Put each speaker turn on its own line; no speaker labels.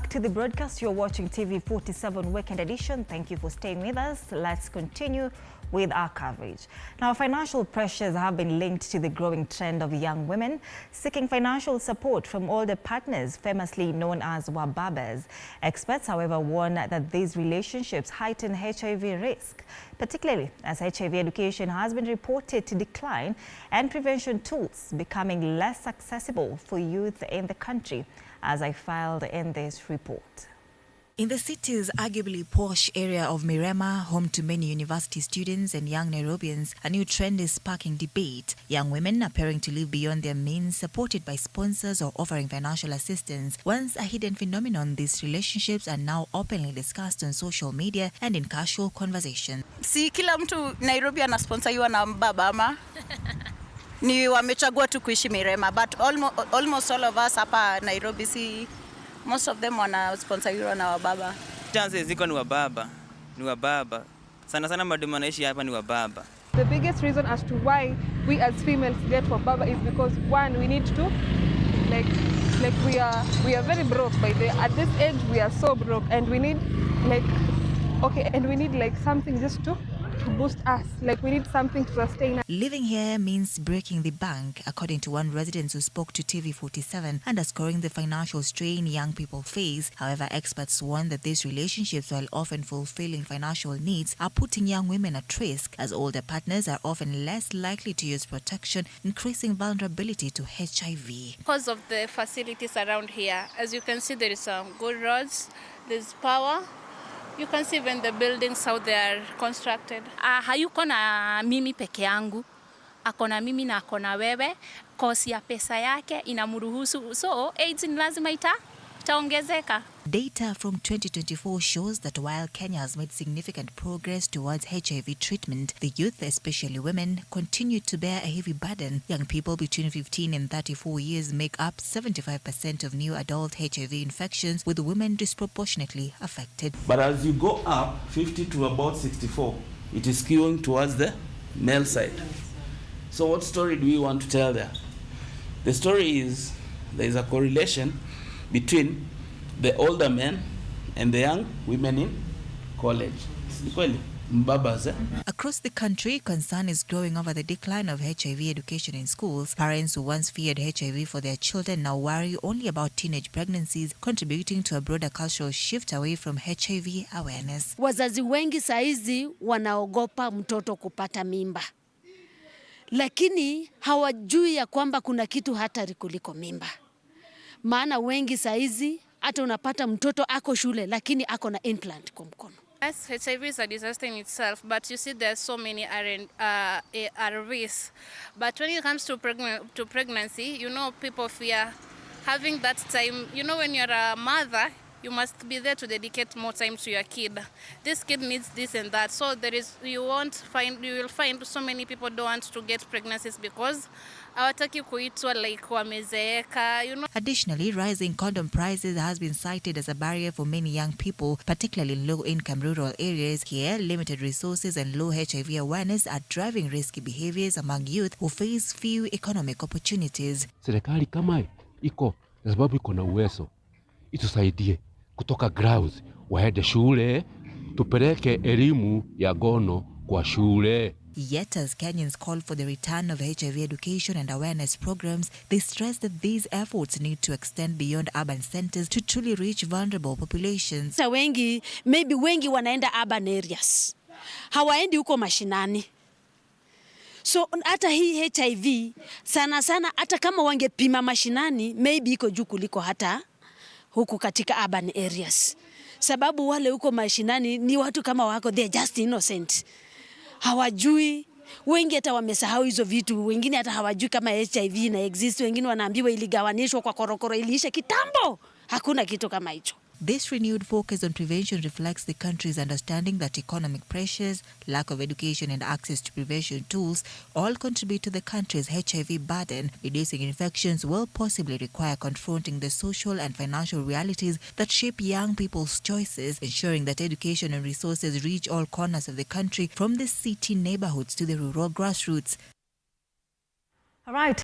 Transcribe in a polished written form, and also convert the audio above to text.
back to the broadcast. You're watching TV 47 Weekend Edition. Thank you for staying with us. Let's continue with our coverage. Now, financial pressures have been linked to the growing trend of young women seeking financial support from older partners, famously known as Wababaz. Experts, however, warn that these relationships heighten HIV risk, particularly as HIV education has been reported to decline and prevention tools becoming less accessible for youth in the country, as I filed in this report.
In the city's arguably posh area of Mirema, home to many university students and young Nairobians, a new trend is sparking debate. Young women appearing to live beyond their means, supported by sponsors or offering financial assistance. Once a hidden phenomenon, these relationships are now openly discussed on social media and in casual conversation.
Si kila mtu Nairobi anasponsoriwa na BAMBA. Ni wamechagua tu kuishi Mirema, but almost all of us hapa Nairobi, si most of them wanasponsoriwa na wababa.
Chances ziko ni wababa. Sana mademu wanaishi hapa ni wababa.
The biggest reason as to why we as females get wababa is because one, we need to we are very broke at this age. We are so broke, and we need something just to boost us. We need something to sustain us.
Living here means breaking the bank, according to one resident who spoke to TV 47, underscoring the financial strain young people face. However, experts warn that these relationships, while often fulfilling financial needs, are putting young women at risk, as older partners are often less likely to use protection, increasing vulnerability to HIV.
Because of the facilities around here, as you can see, there is some good roads, there's power. You can see when the buildings how they are constructed.
Hayuko na mimi peke yangu, akona mimi na akona wewe, kosi ya pesa yake inamruhusu, so AIDS ni lazima itaongezeka.
Data from 2024 shows that while Kenya has made significant progress towards HIV treatment, the youth, especially women, continue to bear a heavy burden. Young people between 15 and 34 years make up 75% of new adult HIV infections, with women disproportionately affected.
But as you go up 50 to about 64, it is skewing towards the male side. So what story do we want to tell there? The story is there is a correlation between the older men and the young women in college.
Across the country, concern is growing over the decline of HIV education in schools. Parents who once feared HIV for their children now worry only about teenage pregnancies, contributing to a broader cultural shift away from HIV awareness.
Wazazi wengi saizi wanaogopa mtoto kupata mimba, lakini hawajui ya kwamba kuna kitu hatari kuliko mimba. Maana wengi saizi hata unapata mtoto ako shule lakini ako na implant kwa mkono.
Yes, HIV is a disaster in itself, but you see there are so many risks. But when it comes to pregnancy, you know, people fear having that time. You know, when you're a mother, you must be there to dedicate more time to your kid. This kid needs this and that. So you will find so many people don't want to get pregnancies because hawataki kuitwa like wamezeeka, you know.
Additionally, rising condom prices has been cited as a barrier for many young people, particularly in low-income rural areas. Here, limited resources and low HIV awareness are driving risky behaviors among youth who face few economic opportunities.
Serikali kama iko na sababu iko na uwezo, itusaidie kutoka grounds waende shule, tupeleke elimu ya gono kwa shule.
Yet, as Kenyans call for the return of HIV education and awareness programs, they stress that these efforts need to extend beyond urban centers to truly reach vulnerable populations.
Wengi wanaenda urban areas, hawaendi huko mashinani. So hata hii HIV sana hata kama wangepima mashinani, maybe iko juu kuliko hata huku katika urban areas. Sababu wale huko mashinani ni watu kama wako, they are just innocent. Hawajui, wengi hata wamesahau hizo vitu, wengine hata hawajui kama HIV na exist, wengine wanaambiwa iligawanishwa kwa korokoro iliisha kitambo. Hakuna kitu kama hicho.
This renewed focus on prevention reflects the country's understanding that economic pressures, lack of education and access to prevention tools all contribute to the country's HIV burden. Reducing infections will possibly require confronting the social and financial realities that shape young people's choices, ensuring that education and resources reach all corners of the country, from the city neighborhoods to the rural grassroots.
All right.